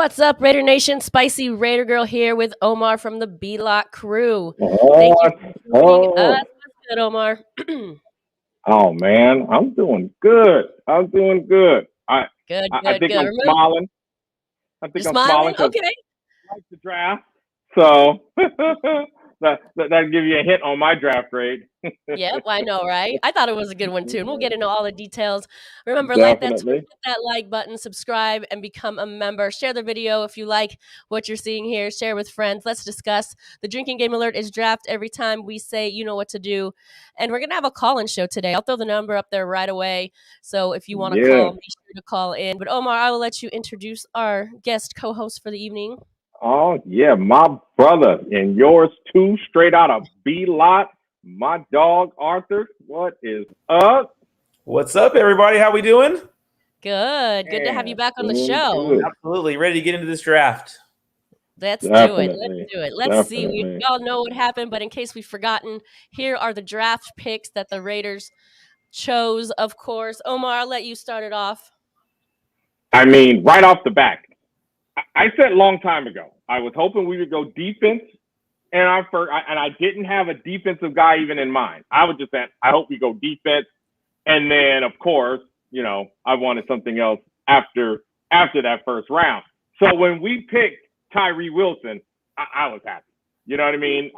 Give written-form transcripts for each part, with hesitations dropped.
What's up, Raider Nation? Spicy Raider Girl here with Omar from the B-Lot crew. Thank you Oh, for joining us. What's good, Omar? oh man, I'm doing good. I'm doing good. I Good, I, I good, think good. I'm Remember, smiling. I you're think I'm smiling? smiling because Okay. I like the draft. So that give you a hit on my draft grade. Yep, I know, right? I thought it was a good one too, and we'll get into all the details. Remember, Definitely. hit that like button, subscribe, and become a member. Share the video if you like what you're seeing here. Share with friends. Let's discuss. The drinking game alert is draft every time we say you know what to do, and we're gonna have a call-in show today. I'll throw the number up there right away. So if you want to Yeah. call, make sure to call in. But Omar, I will let you introduce our guest co-host for the evening. Oh yeah, my brother and yours too, straight out of B Lot. My dog Arthur. What is up? What's up, everybody? How we doing? Good to have you Man, back on the doing show. good. Absolutely ready to get into this draft. Let's do it. Let's Definitely. do it. Let's see. We Definitely. all know what happened, but in case we've forgotten, here are the draft picks that the Raiders chose, of course. Omar, I'll let you start it off. I mean, right off the back, I said a long time ago, I was hoping we would go defense, and I didn't have a defensive guy even in mind. I was just saying, I hope we go defense, and then of course, I wanted something else after that first round. So when we picked Tyree Wilson, I was happy. You know what I mean?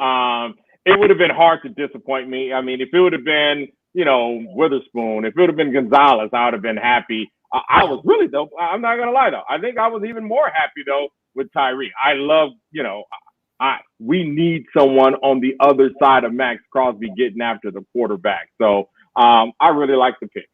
It would have been hard to disappoint me. I mean, if it would have been, Witherspoon, if it would have been Gonzalez, I would have been happy. I was really though. I'm not gonna lie though. I think I was even more happy though with Tyree. I love, we need someone on the other side of Max Crosby getting after the quarterback. So I really like the pick.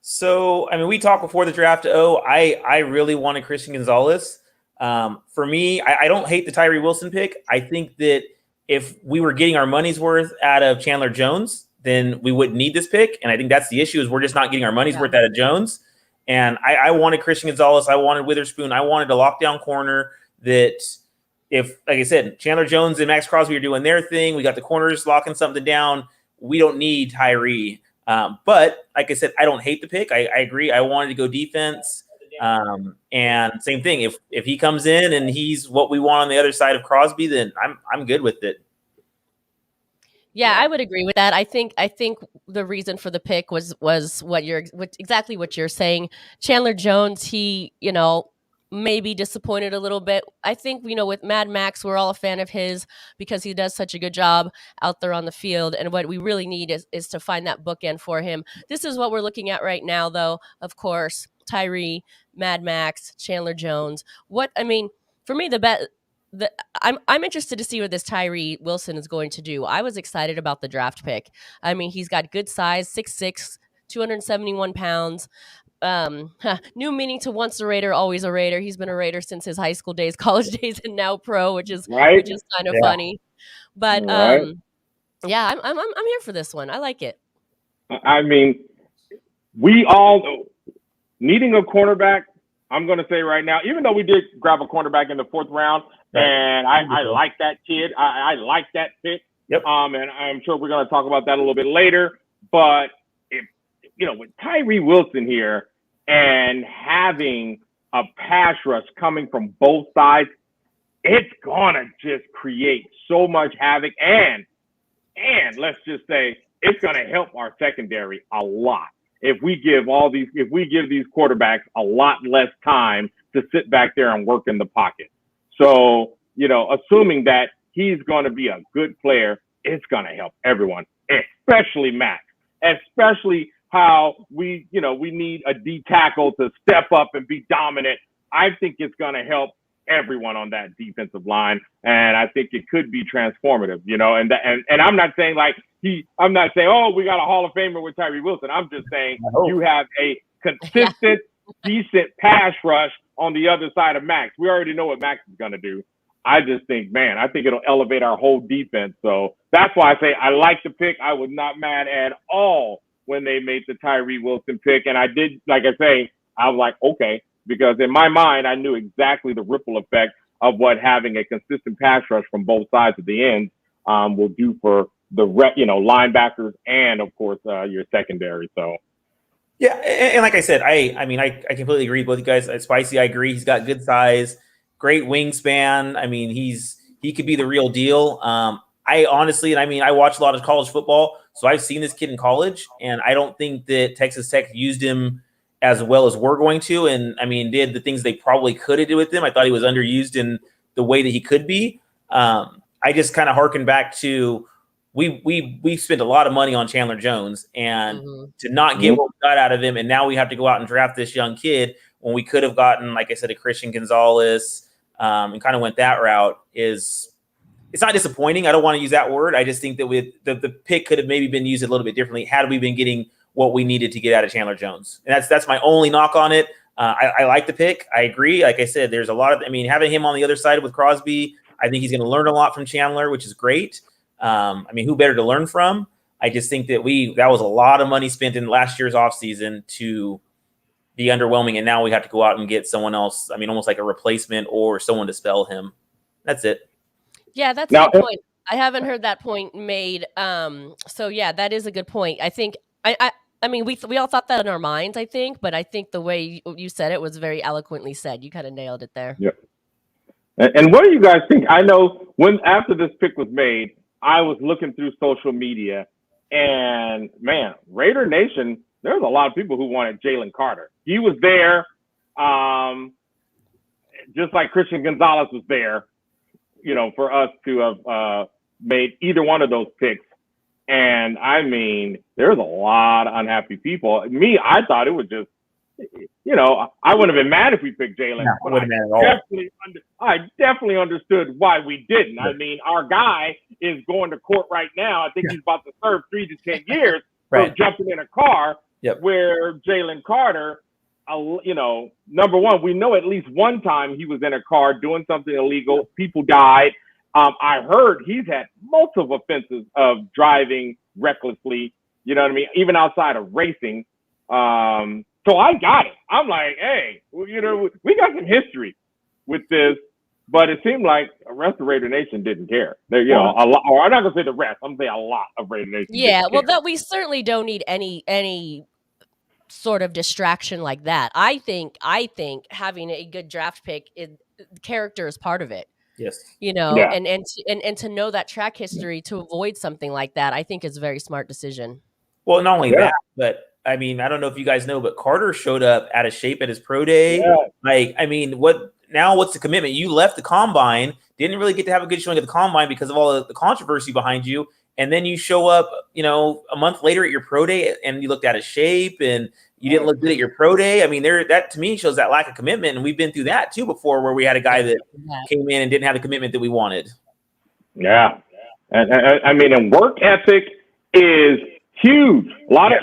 So, I mean, we talked before the draft. I really wanted Christian Gonzalez. For me, I don't hate the Tyree Wilson pick. I think that if we were getting our money's worth out of Chandler Jones, then we wouldn't need this pick. And I think that's the issue is we're just not getting our money's worth out of Jones. And I wanted Christian Gonzalez. I wanted Witherspoon. I wanted a lockdown corner that if, like I said, Chandler Jones and Max Crosby are doing their thing, we got the corners locking something down. We don't need Tyree. But like I said, I don't hate the pick. I agree. I wanted to go defense. And same thing. If he comes in and he's what we want on the other side of Crosby, then I'm good with it. Yeah, I would agree with that. I think the reason for the pick was exactly what you're saying. Chandler Jones, he, maybe disappointed a little bit. I think, with Mad Max, we're all a fan of his because he does such a good job out there on the field. And what we really need is to find that bookend for him. This is what we're looking at right now, though. Of course, Tyree, Mad Max, Chandler Jones. For me, I'm interested to see what this Tyree Wilson is going to do. I was excited about the draft pick. I mean, he's got good size, 6'6", 271 pounds. New meaning to once a Raider, always a Raider. He's been a Raider since his high school days, college days, and now pro, which is kind of funny. But yeah, I'm here for this one. I like it. I mean, we all needing a cornerback. I'm going to say right now, even though we did grab a cornerback in the fourth round, and I like that kid. I like that pick. Yep. And I'm sure we're going to talk about that a little bit later. But with Tyree Wilson here and having a pass rush coming from both sides, it's gonna just create so much havoc. And let's just say it's gonna help our secondary a lot if we give these quarterbacks a lot less time to sit back there and work in the pocket. So, assuming that he's gonna be a good player, it's gonna help everyone, especially Max, especially how we need a D tackle to step up and be dominant. I think it's going to help everyone on that defensive line, and I think it could be transformative. And I'm not saying I'm not saying, oh, we got a Hall of Famer with Tyree Wilson. I'm just saying you have a consistent, decent pass rush on the other side of Max. We already know what Max is going to do. I just think, I think it'll elevate our whole defense. So that's why I say I like the pick. I was not mad at all when they made the Tyree Wilson pick. And I did, like I say, I was like, okay, because in my mind, I knew exactly the ripple effect of what having a consistent pass rush from both sides of the end will do for the linebackers and, of course, your secondary. So Yeah, and like I said, I mean, I completely agree with both you guys. Spicy, I agree. He's got good size, great wingspan. I mean, he could be the real deal. I honestly, and I mean, I watch a lot of college football, so I've seen this kid in college, and I don't think that Texas Tech used him as well as we're going to. And I mean, did the things they probably could have did with him. I thought he was underused in the way that he could be. I just kind of harken back to we spent a lot of money on Chandler Jones, and to not get what we got out of him, and now we have to go out and draft this young kid when we could have gotten, like I said, a Christian Gonzalez, and kind of went that route. It's not disappointing. I don't want to use that word. I just think that with the pick could have maybe been used a little bit differently had we been getting what we needed to get out of Chandler Jones. And that's my only knock on it. I like the pick. I agree. Like I said, there's a lot of, I mean, having him on the other side with Crosby, I think he's going to learn a lot from Chandler, which is great. I mean, who better to learn from? I just think that that was a lot of money spent in last year's offseason to be underwhelming. And now we have to go out and get someone else. I mean, almost like a replacement or someone to spell him. That's it. Yeah, that's a good point. I haven't heard that point made. So yeah, that is a good point. I think I mean, we all thought that in our minds, I think, but I think the way you said it was very eloquently said. You kind of nailed it there. Yep. And what do you guys think? I know after this pick was made, I was looking through social media, and man, Raider Nation, there's a lot of people who wanted Jalen Carter. He was there, just like Christian Gonzalez was there, for us to have made either one of those picks. And I mean, there's a lot of unhappy people. Me, I thought it was just, I wouldn't have been mad if we picked Jalen. No, I wouldn't have mad at all. I definitely understood why we didn't. Yeah. I mean, our guy is going to court right now. I think he's about to serve 3 to 10 years for jumping in a car. Yep. Where Jalen Carter, number one, we know at least one time he was in a car doing something illegal. People died. I heard he's had multiple offenses of driving recklessly. You know what I mean? Even outside of racing. So I got it. I'm like, hey, we got some history with this, but it seemed like the rest of Raider Nation didn't care. A lot, or I'm not gonna say the rest. I'm gonna say a lot of Raider Nation. Yeah, well, that we certainly don't need any sort of distraction like that. I think having a good draft pick, character is part of it. Yes. And to know that track history to avoid something like that, I think is a very smart decision. Well, not only that, but I mean, I don't know if you guys know, but Carter showed up out of shape at his pro day. Yeah. Like, I mean, what's the commitment? You left the combine, didn't really get to have a good showing at the combine because of all the controversy behind you. And then you show up, a month later at your pro day and you looked out of shape and you didn't look good at your pro day. I mean, that to me shows that lack of commitment. And we've been through that too before, where we had a guy that came in and didn't have the commitment that we wanted. Yeah. And I mean, and work ethic is huge. A lot of,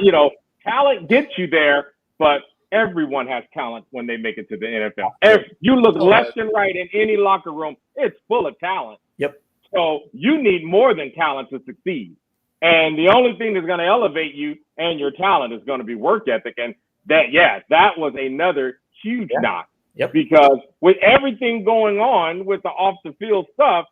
talent gets you there, but everyone has talent when they make it to the NFL. If you look left and right in any locker room, it's full of talent. Yep. So you need more than talent to succeed. And the only thing that's going to elevate you and your talent is going to be work ethic. And that was another huge knock. Yep. Because with everything going on with the off the field stuff,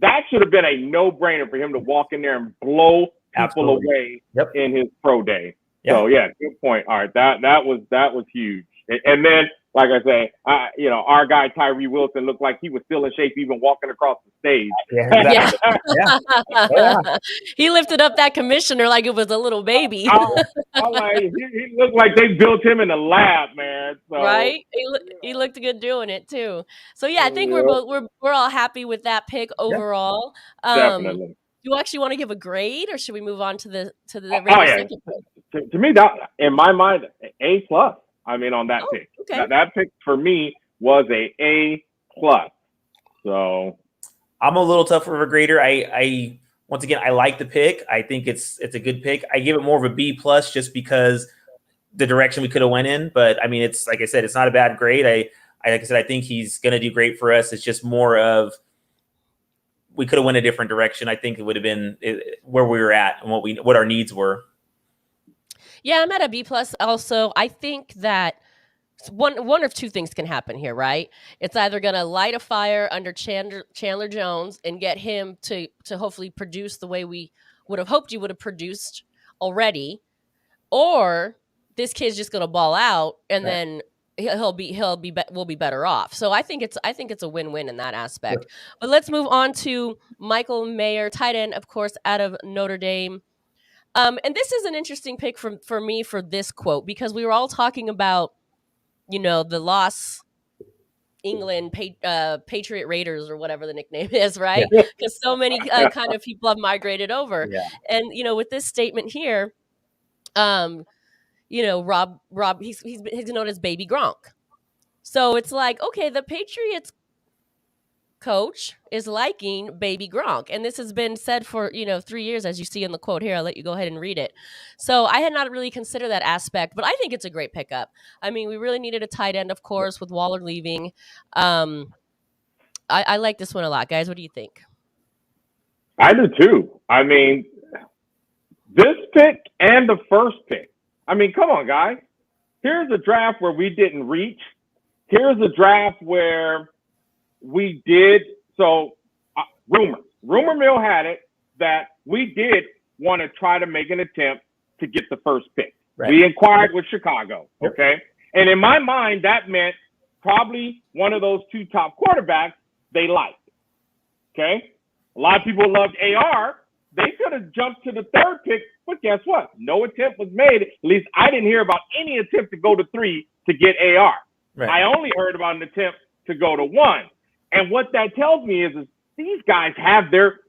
that should have been a no-brainer for him to walk in there and blow people away in his pro day. Yep. So good point. All right, that was huge. And then, like I say, our guy Tyree Wilson looked like he was still in shape, even walking across the stage. He lifted up that commissioner like it was a little baby. He looked like they built him in the lab, man. So, right? He looked good doing it too. So I think we're all happy with that pick overall. Definitely. Do you actually want to give a grade, or should we move on to the second pick? To me, that in my mind, A+. I mean, on that pick. Okay. That pick for me was A+. So I'm a little tougher of a grader. I once again, I like the pick. I think it's a good pick. I give it more of a B+ just because the direction we could have went in. But I mean, it's like I said, it's not a bad grade. Like I said, I think he's going to do great for us. It's just more of we could have went a different direction. I think it would have been where we were at and what our needs were. Yeah, I'm at a B+ also. I think that one of two things can happen here, right? It's either going to light a fire under Chandler Jones and get him to hopefully produce the way we would have hoped you would have produced already, or this kid's just going to ball out and Right. then we'll be better off. So I think it's a win-win in that aspect. Sure. But let's move on to Michael Mayer, tight end, of course, out of Notre Dame. And this is an interesting pick for me for this quote, because we were all talking about, the loss England Patriot Raiders or whatever the nickname is, right? Because so many kind of people have migrated over. Yeah. And, with this statement here, Rob, he's known as Baby Gronk. So it's like, okay, the Patriots coach is liking Baby Gronk. And this has been said for, 3 years, as you see in the quote here. I'll let you go ahead and read it. So I had not really considered that aspect, but I think it's a great pickup. I mean, we really needed a tight end, of course, with Waller leaving. I like this one a lot. Guys, what do you think? I do too. I mean, this pick and the first pick. I mean, come on, guys. Here's a draft where we didn't reach. Here's a draft where we did. So, rumor mill had it that we did want to try to make an attempt to get the first pick. Right. We inquired with Chicago, okay? And in my mind, that meant probably one of those two top quarterbacks they liked, okay? A lot of people loved AR. They could have jumped to the third pick, but guess what? No attempt was made. At least I didn't hear about any attempt to go to 3 to get AR. Right. I only heard about an attempt to go to 1. And what that tells me is these guys have their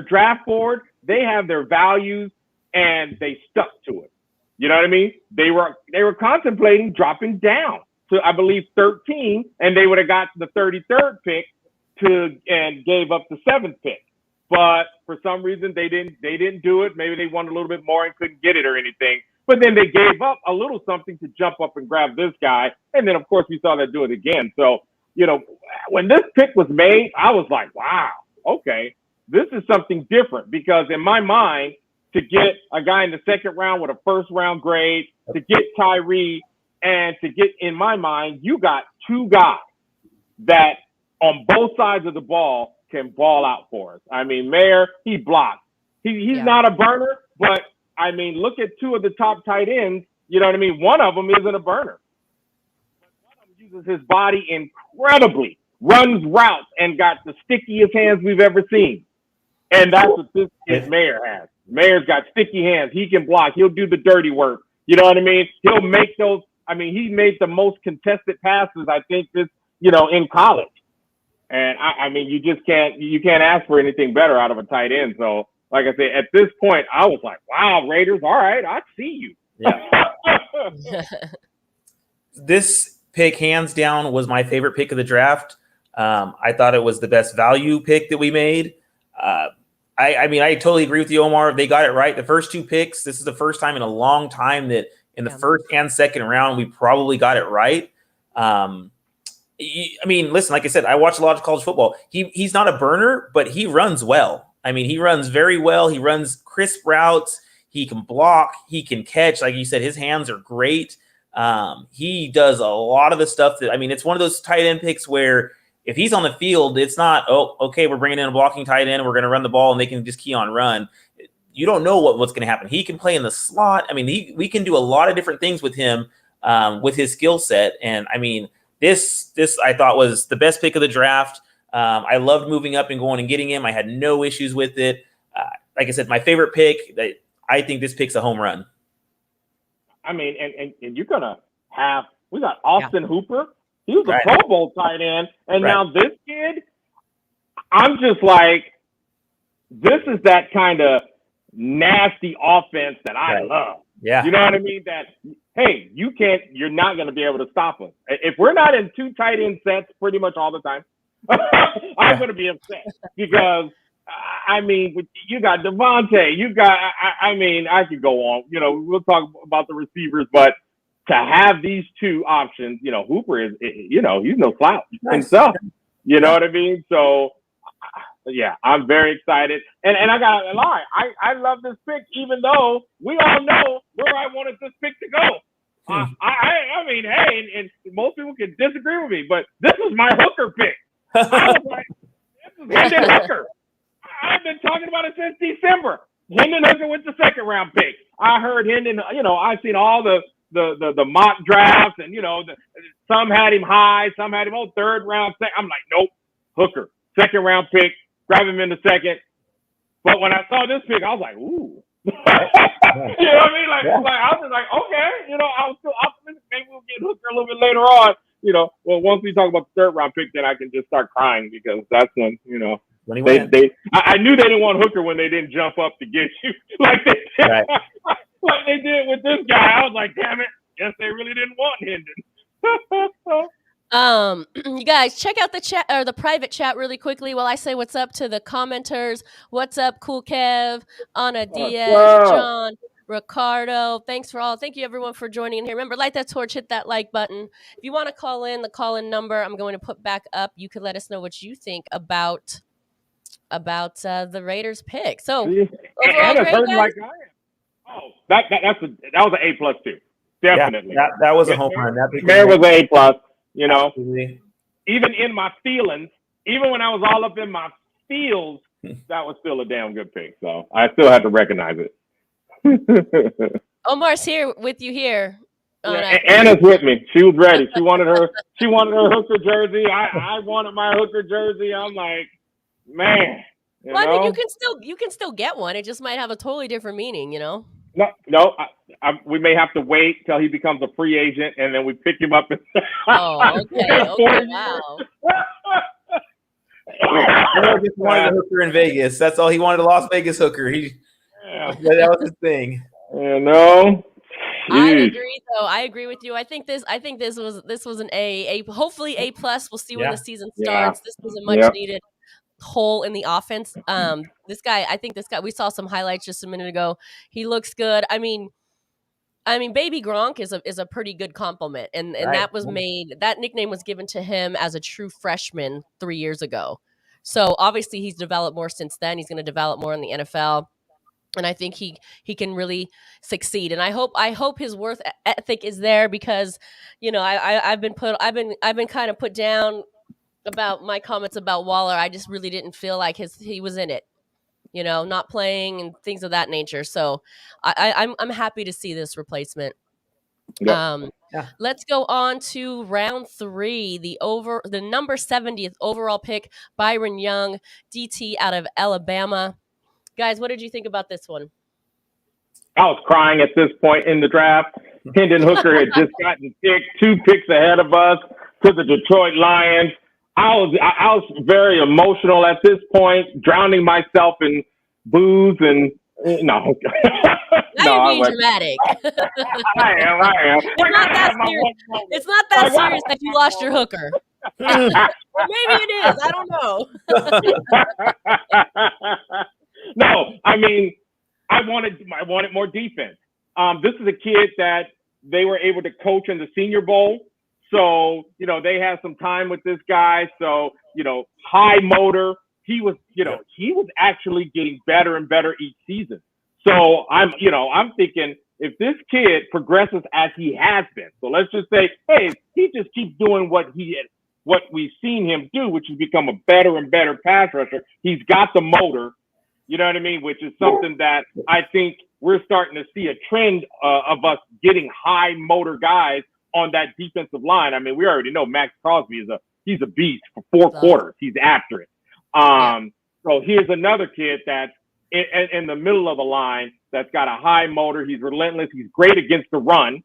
draft board, they have their values, and they stuck to it. You know what I mean? They were contemplating dropping down to, I believe, 13, and they would have got the 33rd pick and gave up the 7th pick. But for some reason they didn't do it. Maybe they wanted a little bit more and couldn't get it or anything. But then they gave up a little something to jump up and grab this guy. And then of course we saw them do it again. So, when this pick was made, I was like, wow, okay, this is something different, because in my mind, to get a guy in the second round with a first round grade, to get Tyree, and to get, in my mind, you got two guys that on both sides of the ball can ball out for us. I mean, Mayer, he blocks. He's not a burner, but I mean, look at two of the top tight ends. You know what I mean? One of them isn't a burner. One of them uses his body incredibly, runs routes, and got the stickiest hands we've ever seen. And that's what this kid Mayer has. Mayer's got sticky hands. He can block. He'll do the dirty work. You know what I mean? He'll make those. I mean, he made the most contested passes, I think, in college. And I mean, you can't ask for anything better out of a tight end. So, like I said, at this point, I was like, wow, Raiders, all right, I see you. Yeah. This pick, hands down, was my favorite pick of the draft. I thought it was the best value pick that we made. I mean, I totally agree with you, Omar. They got it right. The first two picks, this is the first time in a long time that in the first and second round, we probably got it right. I mean, listen, like I said, I watch a lot of college football. He's not a burner, but he runs well. I mean, he runs very well. He runs crisp routes. He can block. He can catch. Like you said, his hands are great. He does a lot of the stuff that, I mean, it's one of those tight end picks where if he's on the field, it's not, oh, okay, we're bringing in a blocking tight end and we're going to run the ball and they can just key on run. You don't know what's going to happen. He can play in the slot. I mean, we can do a lot of different things with him, with his skill set. And I mean, this I thought was the best pick of the draft. I loved moving up and going and getting him. I had no issues with it. Like I said, my favorite pick. I think this pick's a home run. I mean, and you're gonna have, we got Austin Hooper. He was a Pro Bowl tight end, and now this kid. I'm just like, this is that kind of nasty offense that I love. Yeah, you know what I mean? That, hey, you're not going to be able to stop us. If we're not in two tight end sets pretty much all the time, I'm going to be upset because, I mean, you got Devontae, you got, I mean, I could go on. You know, we'll talk about the receivers, but to have these two options, you know, Hooper is, you know, he's no slouch himself. You know what I mean? So, yeah, I'm very excited. And I got to lie, I love this pick, even though we all know where I wanted this pick to go. I mean, hey, and most people can disagree with me, but this was my Hooker pick. I was like, this is Hendon Hooker. I've been talking about it since December. Hendon Hooker with the second round pick. I heard Hendon, I've seen all the mock drafts, and some had him high, some had him on third round. I'm like, nope, Hooker, second round pick, grab him in the second. But when I saw this pick, I was like, ooh. You know what I mean? Like I was just like, okay, I was still optimistic. Maybe we'll get Hooker a little bit later on. Well, once we talk about the third round pick, then I can just start crying, because that's when, When he went. I knew they didn't want Hooker when they didn't jump up to get you like they did, Right. like they did with this guy. I was like, damn it, guess they really didn't want Hendon. You guys check out the chat or the private chat really quickly while I say what's up to the commenters. What's up, Cool Kev, Ana Diaz, John, Ricardo. Thank you everyone for joining in here. Remember, light that torch, hit that like button. If you want to call in, the call-in number I'm going to put back up. You can let us know what you think about the Raiders pick. So overall, Anna's hurting like I am. Oh, that was an A+ too. Definitely. Yeah, that was a home run. There was an A+. Absolutely. Even in my feelings, even when I was all up in my feels, that was still a damn good pick. So I still had to recognize it. Omar's here with you here. Anna's with me. She was ready. She wanted her Hooker jersey. I wanted my Hooker jersey. I'm like, man. Well, I mean, you can still get one. It just might have a totally different meaning, No. We may have to wait till he becomes a free agent, and then we pick him up. Oh, okay, wow. He just wanted a Hooker in Vegas. That's all he wanted. A Las Vegas Hooker. That was his thing. I agree, though. I agree with you. I think this was an A. Hopefully A+. We'll see when the season starts. This was a much needed hole in the offense. This guy, we saw some highlights just a minute ago. He looks good. I mean, Baby Gronk is a pretty good compliment, and right. That nickname was given to him as a true freshman 3 years ago. So obviously he's developed more since then. He's going to develop more in the NFL, and I think he can really succeed. And I hope his work ethic is there, because I've been kind of put down about my comments about Waller. I just really didn't feel like he was in it, not playing and things of that nature. So I'm happy to see this replacement. Yep. Let's go on to round 3, the number 70th overall pick, Byron Young, DT out of Alabama. Guys, what did you think about this one? I was crying at this point in the draft. Hendon Hooker had just gotten picked 2 picks ahead of us to the Detroit Lions. I was very emotional at this point, drowning myself in booze and no. Now you're being dramatic. I am. It's not that serious that you lost your hooker. Or maybe it is. I don't know. No, I mean, I wanted more defense. This is a kid that they were able to coach in the Senior Bowl. So, they had some time with this guy. So, high motor. He was actually getting better and better each season. So I'm thinking, if this kid progresses as he has been, so let's just say, hey, he just keeps doing what we've seen him do, which is become a better and better pass rusher. He's got the motor, you know what I mean? Which is something that I think we're starting to see a trend of us getting high motor guys on that defensive line. I mean, we already know Max Crosby he's a beast for 4 quarters. He's after it. So here's another kid that's in the middle of the line that's got a high motor. He's relentless. He's great against the run,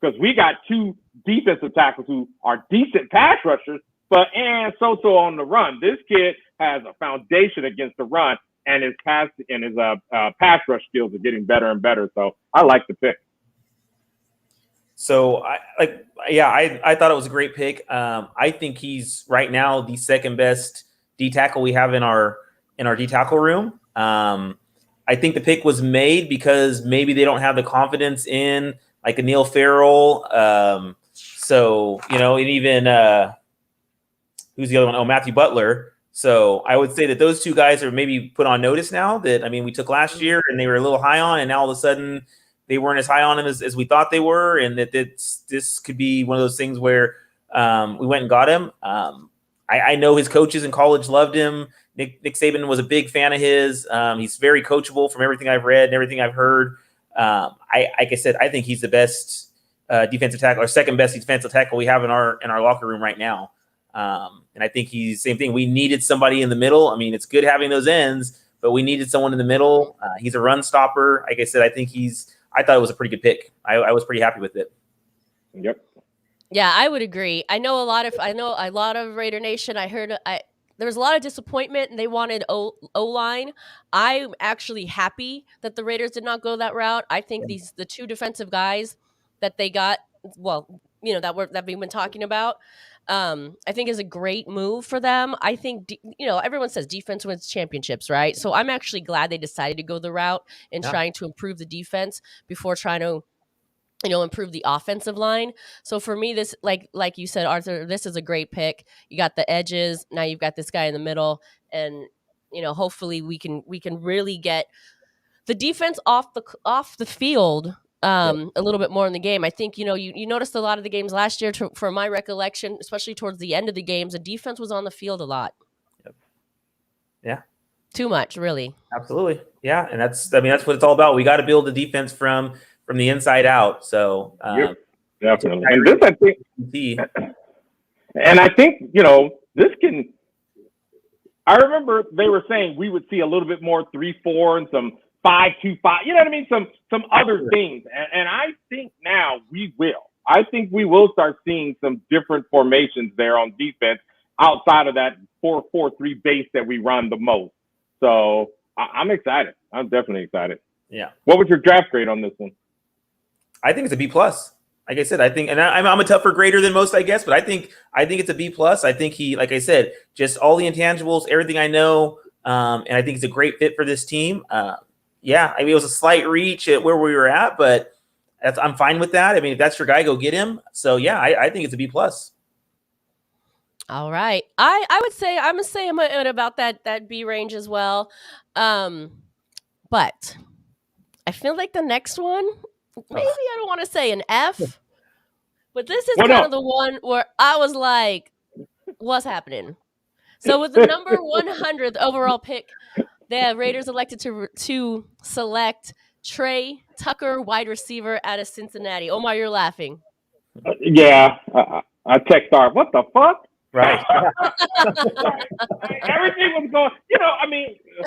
because we got 2 defensive tackles who are decent pass rushers, but so on the run. This kid has a foundation against the run, and his pass rush skills are getting better and better. So I like the pick. So I thought it was a great pick. I think he's right now the second best D tackle we have in our D tackle room. I think the pick was made because maybe they don't have the confidence in like a Neil Farrell. And even who's the other one? Oh, Matthew Butler. So I would say that those 2 guys are maybe put on notice now. That, we took last year and they were a little high on, and now all of a sudden they weren't as high on him as we thought they were, and that this could be one of those things where we went and got him. I know his coaches in college loved him. Nick Saban was a big fan of his. He's very coachable from everything I've read and everything I've heard. Like I said, I think he's the best defensive tackle, or second best defensive tackle we have in our locker room right now. And I think he's same thing. We needed somebody in the middle. I mean, it's good having those ends, but we needed someone in the middle. He's a run stopper. Like I said, I thought it was a pretty good pick. I was pretty happy with it. Yep. Yeah, I would agree. I know a lot of Raider Nation. There was a lot of disappointment, and they wanted O-line. I'm actually happy that the Raiders did not go that route. I think the two defensive guys that they got, that we've been talking about, I think is a great move for them. I think, everyone says defense wins championships, right? So I'm actually glad they decided to go the route and trying to improve the defense before trying to, improve the offensive line. So for me, this, like you said, Arthur, this is a great pick. You got the edges. Now you've got this guy in the middle, and hopefully we can really get the defense off the field a little bit more in the game. I think you noticed a lot of the games last year, from my recollection, especially towards the end of the games, the defense was on the field a lot. Yep. Yeah. Too much, really. Absolutely. Yeah, and that's what it's all about. We got to build the defense from the inside out. So definitely. And this, I think, and I think, this can, I remember they were saying we would see a little bit more 3-4 and some 5-2-5, you know what I mean? Some other things. And I think now we will. I think we will start seeing some different formations there on defense outside of that 4-4-3 base that we run the most. So I'm excited. I'm definitely excited. Yeah. What was your draft grade on this one? I think it's a B+. Like I said, I think, and I'm a tougher grader than most, I guess, but I think it's a B+. I think he, like I said, just all the intangibles, everything I know, and I think it's a great fit for this team. Yeah, I mean, it was a slight reach at where we were at, but I'm fine with that. I mean, if that's your guy, go get him. So yeah, I think it's a B+. All right, I would say I'm at about that B range as well, but I feel like the next one. Maybe I don't want to say an F, but this is kind of the one where I was like, what's happening? So with the number 100th overall pick, the Raiders elected to select Trey Tucker, wide receiver out of Cincinnati. Omar, you're laughing. Yeah, I text Art, what the fuck? Right. Everything was going,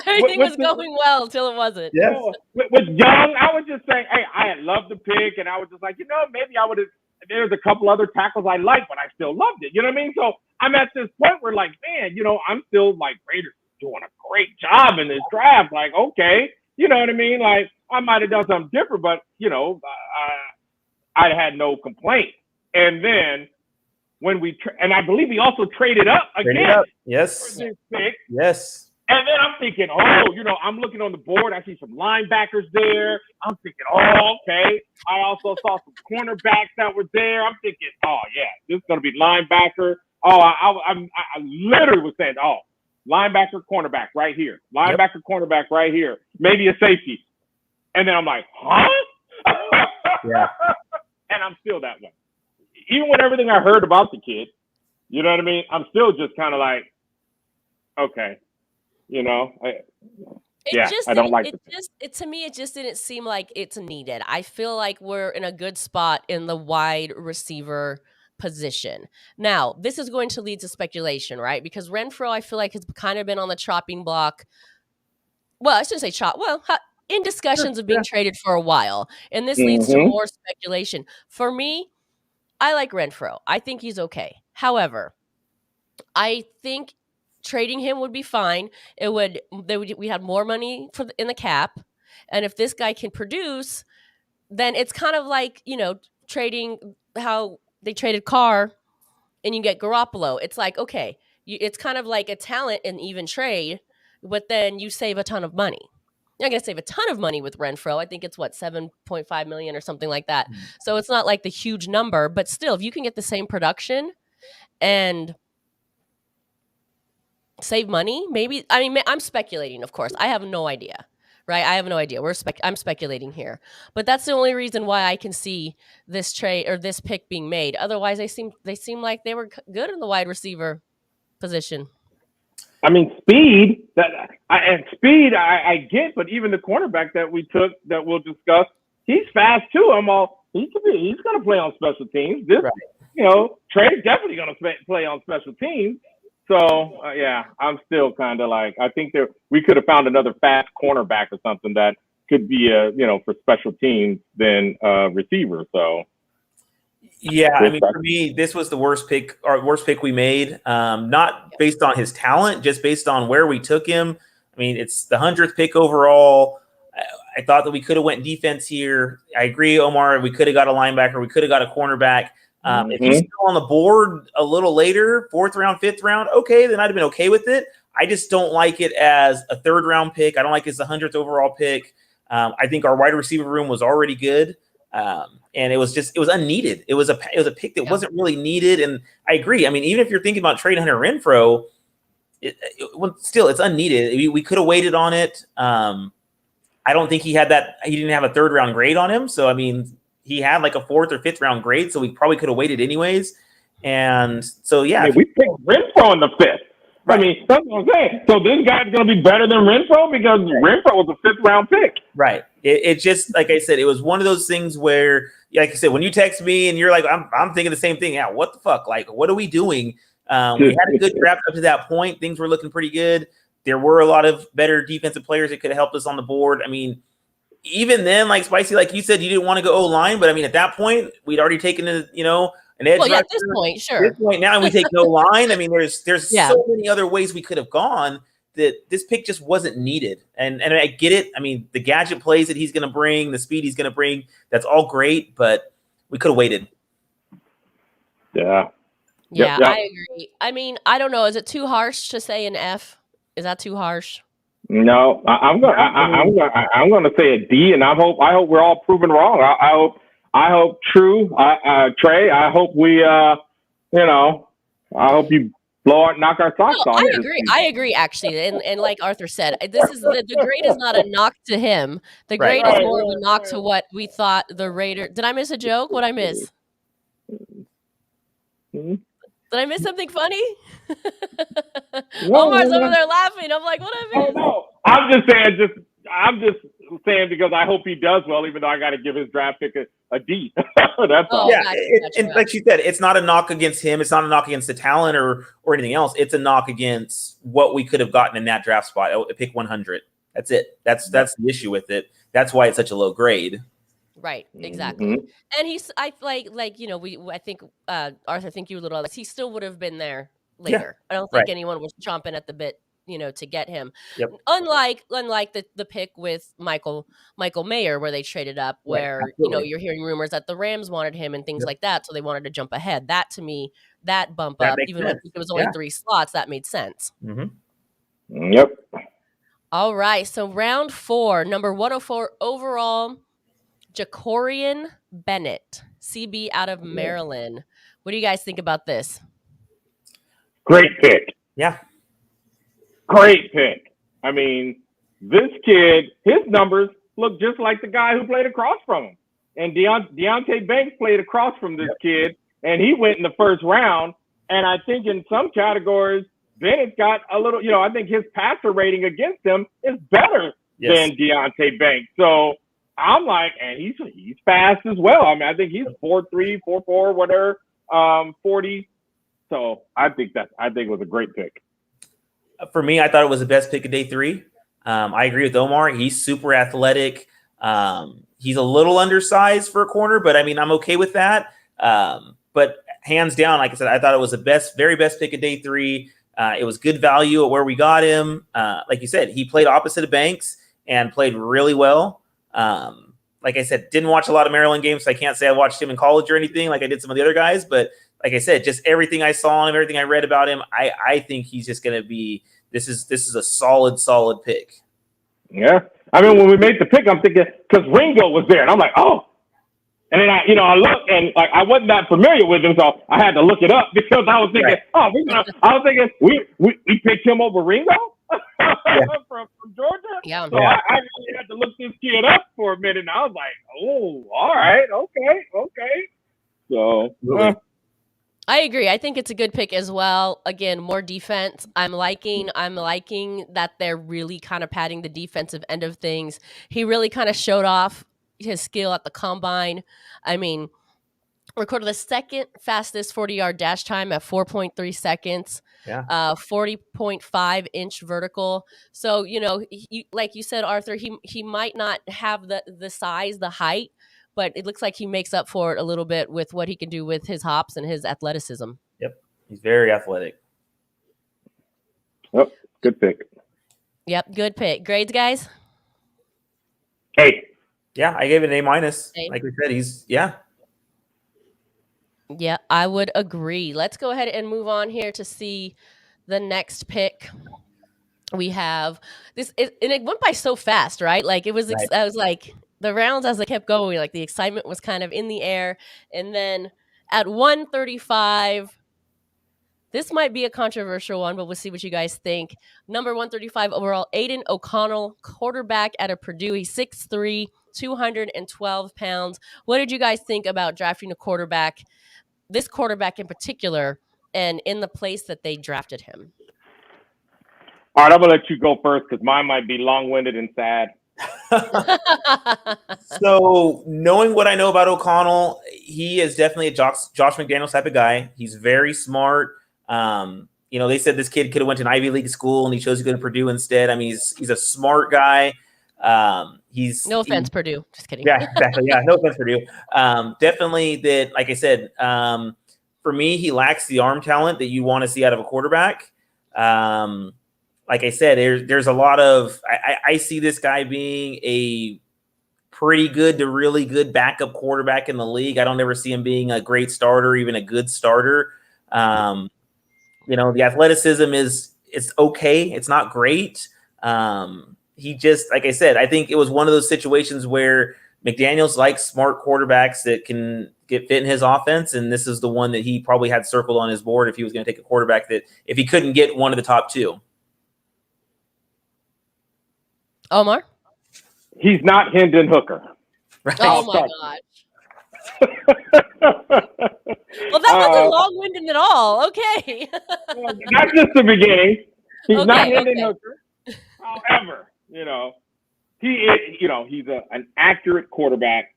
everything was going well until it wasn't. Yes. With Young, I was just saying, hey, I had loved the pick, and I was just like, maybe I would have. There's a couple other tackles I like, but I still loved it. You know what I mean? So I'm at this point where, like, man, I'm still like, Raiders doing a great job in this draft. Like, okay, you know what I mean? Like, I might have done something different, but I had no complaint. And then when and I believe we also traded up again. Yes. For this pick. Yes. And then I'm thinking, I'm looking on the board. I see some linebackers there. I'm thinking, okay. I also saw some cornerbacks that were there. I'm thinking, oh, yeah, this is going to be linebacker. Oh, I literally was saying, linebacker, cornerback right here. Linebacker, cornerback right here. Maybe a safety. And then I'm like, huh? Yeah. And I'm still that way. Even with everything I heard about the kid, you know what I mean? I'm still just kind of like, okay. I don't like it. To me, it just didn't seem like it's needed. I feel like we're in a good spot in the wide receiver position. Now, this is going to lead to speculation, right? Because Renfrow, I feel like, has kind of been on the chopping block. Well, I shouldn't say chop. Well, in discussions of being traded for a while. And this leads to more speculation. For me, I like Renfrow. I think he's okay. However, I think trading him would be fine. We had more money in the cap, and if this guy can produce, then it's kind of like trading how they traded Carr, and you get Garoppolo. It's like, okay, it's kind of like a talent and even trade, but then you save a ton of money. You're not going to save a ton of money with Renfrow. I think it's $7.5 million or something like that. So it's not like the huge number, but still, if you can get the same production and save money, maybe. I mean, I'm speculating, of course. I have no idea, right? I have no idea. I'm speculating here, but that's the only reason why I can see this trade or this pick being made. Otherwise, they seem like they were good in the wide receiver position. I mean, speed. I get, but even the cornerback that we took, that we'll discuss, he's fast too. He's going to play on special teams. Trey's definitely going to play on special teams. So yeah, I'm still kind of like, I think we could have found another fast cornerback or something that could be for special teams than receiver. So yeah, I mean, for me, this was the worst pick we made. Not based on his talent, just based on where we took him. I mean, it's the 100th pick overall. I thought that we could have went defense here. I agree, Omar. We could have got a linebacker. We could have got a cornerback. If he's still on the board a little later, 4th round, 5th round, okay, then I'd have been okay with it. I just don't like it as a 3rd round pick. I don't like it as the 100th overall pick. I think our wide receiver room was already good. And it was unneeded. It was a pick that wasn't really needed. And I agree. I mean, even if you're thinking about trading Hunter Renfrow, still it's unneeded. We could have waited on it. I don't think he didn't have a 3rd round grade on him. So, I mean, he had like a 4th or 5th round grade. So we probably could have waited anyways. And so, yeah. We picked Renfrow in the 5th. Right. I mean, that's what I'm saying. So this guy's going to be better than Renfrow because Renfrow was a 5th round pick. Right. It just, like I said, it was one of those things where, like I said, when you text me and you're like, I'm thinking the same thing. Yeah, what the fuck? Like, what are we doing? We had a good draft up to that point. Things were looking pretty good. There were a lot of better defensive players that could have helped us on the board. I mean, even then, like Spicy, like you said, you didn't want to go O-line, but I mean, at that point, we'd already taken an edge. Well, yeah, at this point, sure. At this point now, we take no line. I mean, there's so many other ways we could have gone that this pick just wasn't needed. And I get it. I mean, the gadget plays that he's going to bring, the speed he's going to bring, that's all great, but we could have waited. Yeah. Yeah, yep. I agree. I mean, I don't know. Is it too harsh to say an F? Is that too harsh? No, I'm going to say a D, and I hope we're all proven wrong. I hope Trey. I hope we, I hope you knock our socks off. I agree. Actually, and like Arthur said, this is the grade is not a knock to him. The grade is more of a knock to what we thought the Raider. Did I miss a joke? What'd I miss? Mm-hmm. Did I miss something funny? Omar's over there laughing. I'm like, what I miss? Oh, no. I'm just saying because I hope he does well, even though I got to give his draft pick a D. That's all. Yeah, and like she said, it's not a knock against him. It's not a knock against the talent or anything else. It's a knock against what we could have gotten in that draft spot, pick 100. That's it. That's the issue with it. That's why it's such a low grade. Right, exactly. Mm-hmm. And I think Arthur, I think you were a little he still would have been there later. Yeah, I don't think anyone was chomping at the bit, to get him. Yep. Unlike the pick with Michael Mayer, where they traded up, where you're hearing rumors that the Rams wanted him and things like that, so they wanted to jump ahead. That to me, that bump up, even if it was only 3 slots, that made sense. Mm-hmm. Yep. All right, so round 4, number 104 overall, Jacorian Bennett, CB out of Maryland. What do you guys think about this? Great pick. Yeah. Great pick. I mean, this kid, his numbers look just like the guy who played across from him. And Deonte Banks played across from this kid, and he went in the 1st round. And I think in some categories, Bennett's got a little, I think his passer rating against him is better than Deonte Banks. So I'm like, and he's fast as well. I mean, I think he's 4.3, 4.4, whatever, 40. So I think it was a great pick. For me, I thought it was the best pick of day 3. I agree with Omar. He's super athletic. He's a little undersized for a corner, but I mean, I'm okay with that. But hands down, like I said, I thought it was the very best pick of day 3. It was good value at where we got him. Like you said, he played opposite of Banks and played really well. Like I said, didn't watch a lot of Maryland games, so I can't say I watched him in college or anything like I did some of the other guys. But like I said, just everything I saw on him, everything I read about him, I think he's just going to be. This is a solid pick. Yeah, I mean, when we made the pick, I'm thinking because Ringo was there, and I'm like, oh. And then I looked, and like I wasn't that familiar with him, so I had to look it up because I was thinking, we picked him over Ringo. from Georgia. Yeah. So I really had to look this kid up for a minute, and I was like, oh, all right, okay. So I agree. I think it's a good pick as well. Again, more defense. I'm liking that they're really kind of padding the defensive end of things. He really kind of showed off, his skill at the combine. I mean, recorded the second fastest 40-yard dash time at 4.3 seconds. Yeah. 40.5 inch vertical. So, like you said, Arthur, he might not have the size, the height, but it looks like he makes up for it a little bit with what he can do with his hops and his athleticism. Yep. He's very athletic. Oh, good pick. Yep, good pick. Grades, guys? Hey. Yeah, I gave it an A-. A. Like we said, yeah. Yeah, I would agree. Let's go ahead and move on here to see the next pick. We have this, and it went by so fast, right? Like it was, Right. I was like the rounds as they kept going, like the excitement was kind of in the air. And then at 135, this might be a controversial one, but we'll see what you guys think. Number 135 overall, Aiden O'Connell, quarterback out of Purdue. He's 6'3", 212 pounds. What did you guys think about drafting a quarterback, this quarterback in particular, and in the place that they drafted him? All right, I'm going to let you go first because mine might be long-winded and sad. So knowing what I know about O'Connell, he is definitely a Josh McDaniels type of guy. He's very smart. They said this kid could have went to an Ivy League school and he chose to go to Purdue instead. I mean, he's a smart guy. No offense, Purdue. Just kidding. Yeah, exactly. Yeah, no offense, Purdue. Definitely that, like I said, for me, he lacks the arm talent that you want to see out of a quarterback. Like I said, there's a lot of I see this guy being a pretty good to really good backup quarterback in the league. I don't ever see him being a great starter, even a good starter. The athleticism it's okay. It's not great. He just, like I said, I think it was one of those situations where McDaniels likes smart quarterbacks that can get fit in his offense, and this is the one that he probably had circled on his board if he was going to take a quarterback that if he couldn't get one of the top two. Omar? He's not Hendon Hooker. Right. Oh my gosh. Well, that wasn't long-winded at all. Okay. That's just the beginning. He's Okay, not Hendon okay. Hooker. However, he is, he's an accurate quarterback.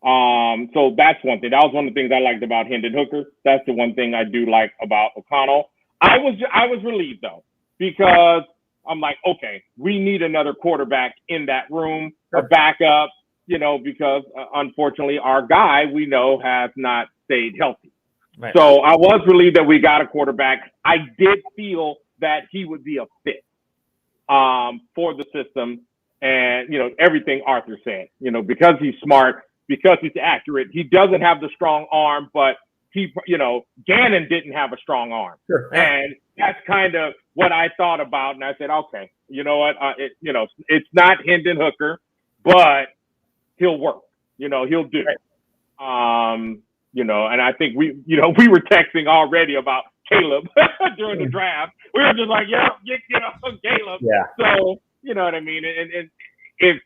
So that's one thing. That was one of the things I liked about Hendon Hooker. That's the one thing I do like about O'Connell. I was relieved though, because I'm like, okay, we need another quarterback in that room, a backup, because unfortunately our guy we know has not stayed healthy. Right. So I was relieved that we got a quarterback. I did feel that he would be a fit for the system, and everything Arthur said. Because he's smart, because he's accurate. He doesn't have the strong arm, but Gannon didn't have a strong arm. Sure. And that's kind of what I thought about. And I said, okay, you know what? It's not Hendon Hooker, but he'll work. He'll do. Right. And I think we were texting already about Caleb during the draft. We were just like, Caleb. Yeah. So, you know what I mean? And if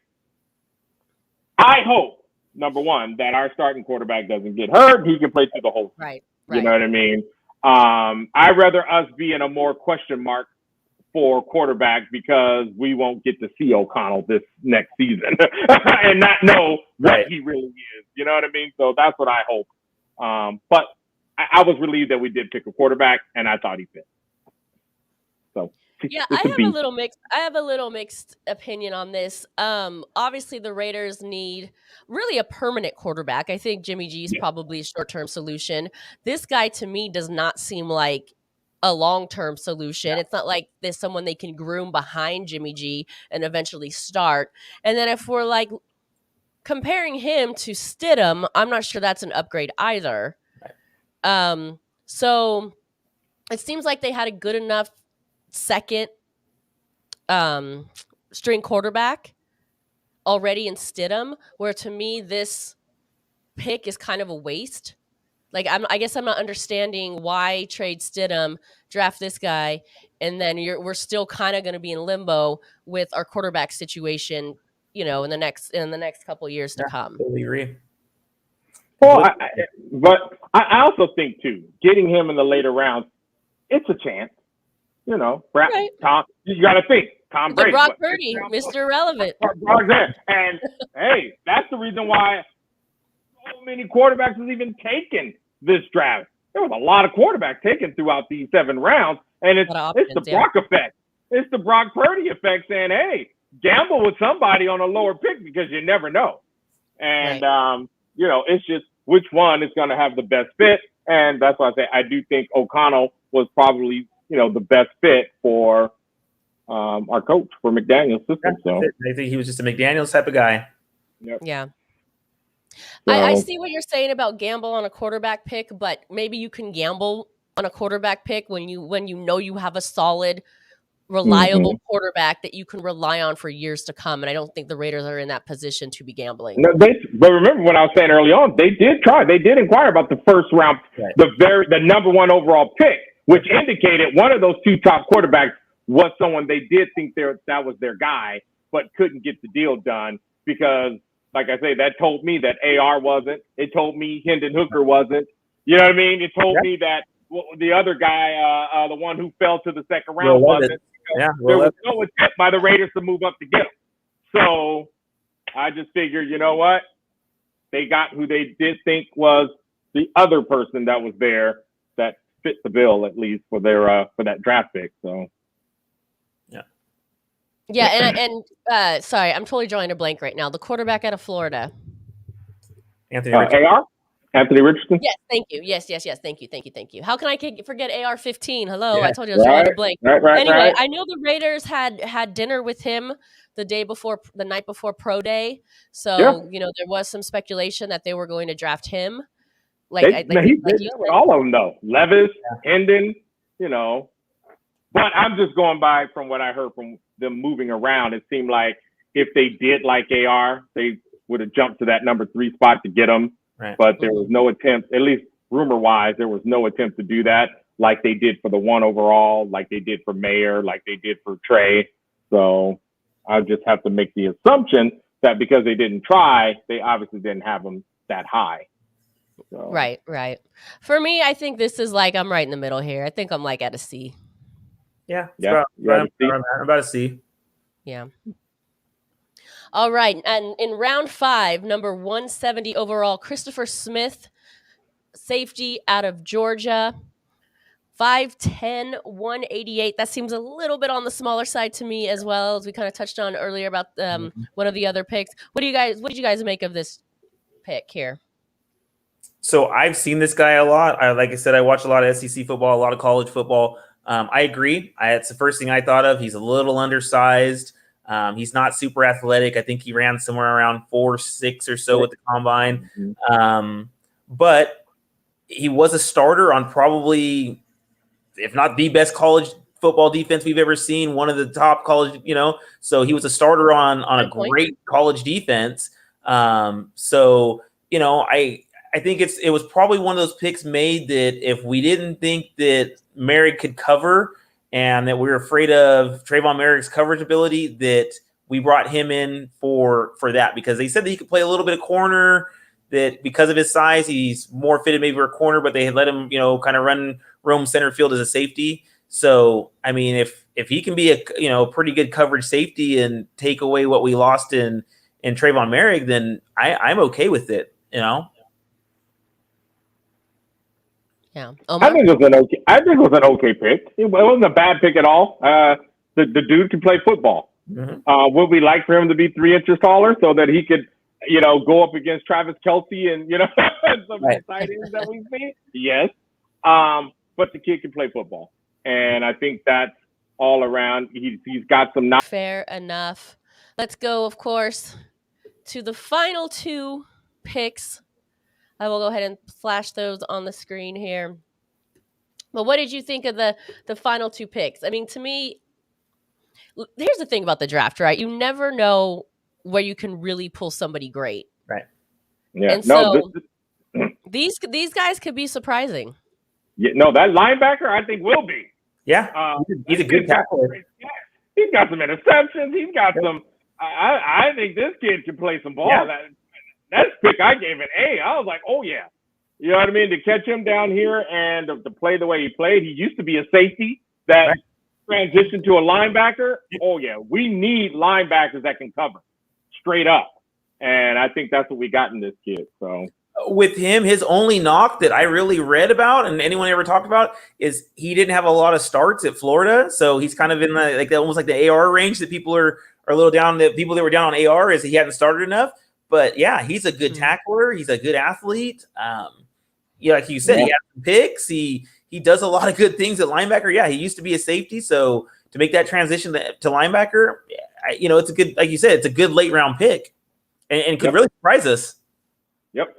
I hope, number one, that our starting quarterback doesn't get hurt, he can play through the whole season. Right. You know what I mean? I'd rather us be in a more question mark for quarterback because we won't get to see O'Connell this next season and not know what he really is. You know what I mean? So that's what I hope. But I was relieved that we did pick a quarterback, and I thought he fit. So yeah, I have a little mixed opinion on this. Obviously, the Raiders need really a permanent quarterback. I think Jimmy G is probably a short-term solution. This guy, to me, does not seem like a long-term solution. It's not like there's someone they can groom behind Jimmy G and eventually start. And then if we're like comparing him to Stidham, I'm not sure that's an upgrade either. So it seems like they had a good enough second string quarterback already in Stidham, where to me this pick is kind of a waste. Like I guess I'm not understanding why trade Stidham, draft this guy, and then we're still kind of going to be in limbo with our quarterback situation, in the next couple of years to come. Totally agree. Well, but I also think too, getting him in the later rounds, it's a chance. Tom, you got to think Tom The Brady. Brock What, Purdy, Mr. Mr. Irrelevant. Brock's there. And hey, that's the reason why so many quarterbacks was even taken this draft. There was a lot of quarterbacks taken throughout these 7 rounds, and it's the Brock effect. It's the Brock Purdy effect saying, hey, gamble with somebody on a lower pick because you never know. And, you know, it's just which one is going to have the best fit. And that's why I say I do think O'Connell was probably, you know, the best fit for our coach, for McDaniel's system. So I think he was just a McDaniel's type of guy. Yep. Yeah. So, I see what you're saying about gamble on a quarterback pick, but maybe you can gamble on a quarterback pick when you know you have a solid, reliable quarterback that you can rely on for years to come. And I don't think the Raiders are in that position to be gambling. no, but remember what I was saying early on, they did inquire about the first round, Right. the number 1 overall pick, which indicated one of those 2 top quarterbacks was someone they did think that was their guy, but couldn't get the deal done because, like I say, that told me that AR wasn't. It told me Hendon Hooker wasn't. You know what I mean? It told me that the other guy, the one who fell to the second round, wasn't. There was no attempt by the Raiders to move up to get him. So I just figured, you know what? They got who they did think was the other person that was there that fit the bill, at least for their for that draft pick. So yeah, and sorry, I'm totally drawing a blank right now. The quarterback out of Florida, Anthony Richardson. AR, Anthony Richardson. Yes, thank you. Yes. Thank you. How can I forget AR-15? Hello, Yeah. I told you I was drawing a blank. Right. Anyway, I know the Raiders had dinner with him the night before pro day. So you know there was some speculation that they were going to draft him. He did with all of them though. Levis, Hendon, you know. But I'm just going by from what I heard from them moving around. It seemed like if they did like AR, they would have jumped to that number 3 spot to get him. Right. But there was no attempt, at least rumor-wise, there was no attempt to do that like they did for the 1 overall, like they did for Mayer, like they did for Trey. So I just have to make the assumption that because they didn't try, they obviously didn't have them that high. So. Right. For me, I think this is like I'm right in the middle here. I think I'm like at a C. Yeah. I'm about a C. Yeah. All right. And in round 5, number 170 overall, Christopher Smith, safety out of Georgia. 5'10", 188. That seems a little bit on the smaller side to me as well, as we kind of touched on earlier about one of the other picks. What did you guys make of this pick here? So I've seen this guy a lot. Like I said, I watch a lot of SEC football, a lot of college football. I agree. It's the first thing I thought of. He's a little undersized. He's not super athletic. I think he ran somewhere around 4.6 or so with the combine. But he was a starter on probably, if not the best college football defense we've ever seen, one of the top college, you know. So he was a starter on a great college defense. So, you know, I think it was probably one of those picks made that if we didn't think that Merrick could cover and that we were afraid of Trayvon Merrick's coverage ability, that we brought him in for that, because they said that he could play a little bit of corner, that because of his size, he's more fitted maybe for a corner, but they had let him, you know, kind of roam center field as a safety. So, I mean, if he can be a pretty good coverage safety and take away what we lost in Trayvon Merrick, then I'm okay with it, you know. Yeah, I think it was an okay pick. It wasn't a bad pick at all. The dude can play football. Mm-hmm. Would we like for him to be 3 inches taller so that he could, you know, go up against Travis Kelce and, you know, some of the tight ends that we've seen? Yes. But the kid can play football, and I think that's all around. He's got some. Fair enough. Let's go, of course, to the final 2 picks. I will go ahead and flash those on the screen here. But what did you think of the final 2 picks? I mean, to me, here's the thing about the draft, right? You never know where you can really pull somebody great. Right. Yeah. And so these guys could be surprising. Yeah, no, that linebacker I think will be. Yeah. He's a good tackler. He's got some interceptions. He's got some. I think this kid can play some ball. Yeah. That pick I gave an A. I was like, oh yeah. You know what I mean? To catch him down here and to play the way he played. He used to be a safety that transition to a linebacker, oh yeah, we need linebackers that can cover straight up. And I think that's what we got in this kid. So with him, his only knock that I really read about and anyone ever talked about is he didn't have a lot of starts at Florida. So he's kind of in the like almost like the AR range that people are a little down. The people that were down on AR is he hadn't started enough. But yeah, he's a good tackler. He's a good athlete. Yeah, like you said, he has some picks. He does a lot of good things at linebacker. Yeah, he used to be a safety. So to make that transition to linebacker, it's a good, like you said, it's a good late round pick and could really surprise us. Yep.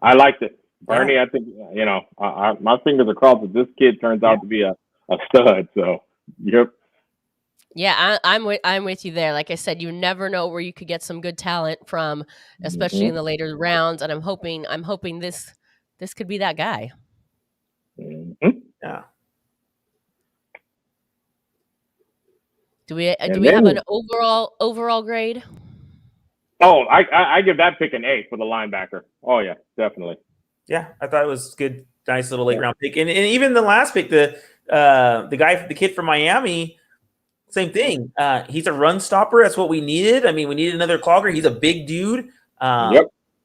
I liked it. Bernie, I think, my fingers are crossed that this kid turns out to be a stud. So, yep. Yeah, I'm with you there. Like I said, you never know where you could get some good talent from, especially in the later rounds. And I'm hoping this could be that guy. Yeah. Do we have an overall grade? Oh, I give that pick an A for the linebacker. Oh yeah, definitely. Yeah, I thought it was good, nice little late round pick, and even the last pick, the kid from Miami, same thing. He's a run stopper. That's what we needed. I mean, we needed another clogger. He's a big dude.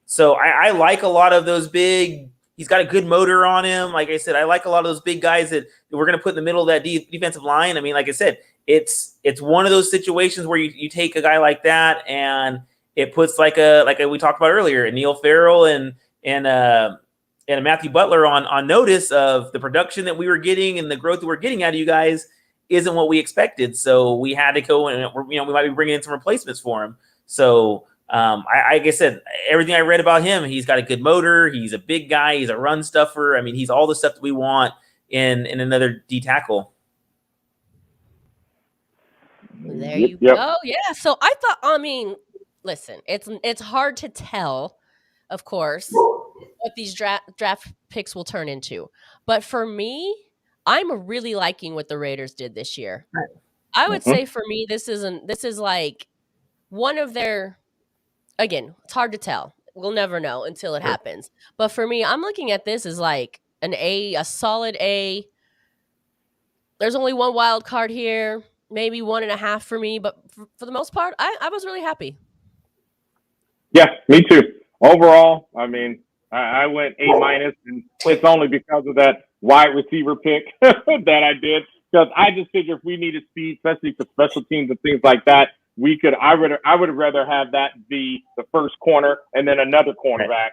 So I like a lot of those big. He's got a good motor on him. Like I said, I like a lot of those big guys that we're going to put in the middle of that defensive line. I mean, like I said, it's one of those situations where you take a guy like that and it puts like we talked about earlier, Neil Farrell and Matthew Butler on notice of the production that we were getting and the growth that we're getting out of you guys isn't what we expected. So we had to go and we might be bringing in some replacements for him. So like I said, everything I read about him, he's got a good motor. He's a big guy. He's a run stuffer. I mean, he's all the stuff that we want in another D tackle. There you go. Yeah. So I thought, listen, it's hard to tell, of course, what these draft picks will turn into. But for me, I'm really liking what the Raiders did this year. I would say for me, this is like one of their, again, it's hard to tell. We'll never know until it happens. But for me, I'm looking at this as like an A, a solid A. There's only one wild card here, maybe 1.5 for me. But for the most part, I was really happy. Yeah, me too. Overall, I mean, I went A-, and it's only because of that wide receiver pick that I did. Because I just figure if we needed speed, especially for special teams and things like that, I would have rather have that be the first corner and then another cornerback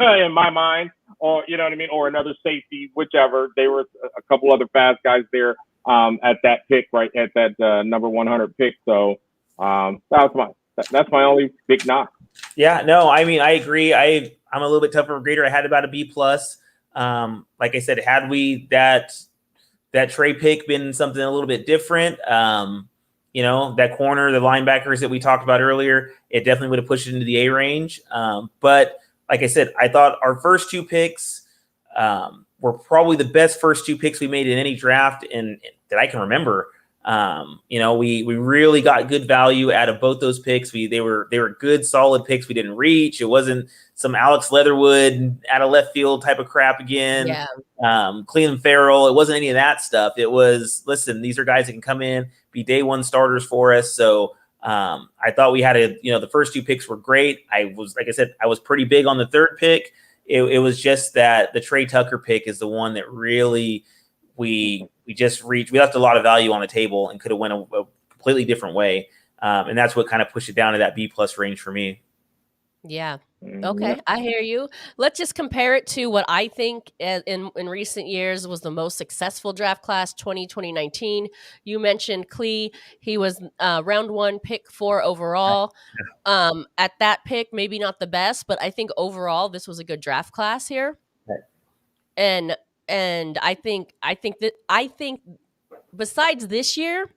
in my mind, or you know what I mean, or another safety, whichever. There were a couple other fast guys there at that pick, right at that number 100 pick. So that's my only big knock. Yeah, no, I mean, I agree. I'm a little bit tougher of a grader. I had about a B+. Like I said, had we that Trey pick been something a little bit different, that corner, the linebackers that we talked about earlier, it definitely would have pushed it into the A range. But like I said, I thought our first two picks were probably the best first two picks we made in any draft and that I can remember. We really got good value out of both those picks. They were good, solid picks. We didn't reach. It wasn't some Alex Leatherwood out of left field type of crap again. Yeah. Cleveland Farrell. It wasn't any of that stuff. It was, listen, these are guys that can come in, be day one starters for us. So I thought we had the first two picks were great. I was pretty big on the third pick. It was just that the Trey Tucker pick is the one that really we just reached. We left a lot of value on the table and could have went a completely different way. And that's what kind of pushed it down to that B+ range for me. Yeah. Okay. I hear you. Let's just compare it to what I think in recent years was the most successful draft class, 2019. You mentioned Klee. He was round 1, pick 4 overall. At that pick, maybe not the best, but I think overall this was a good draft class here. Right. And I think besides this year,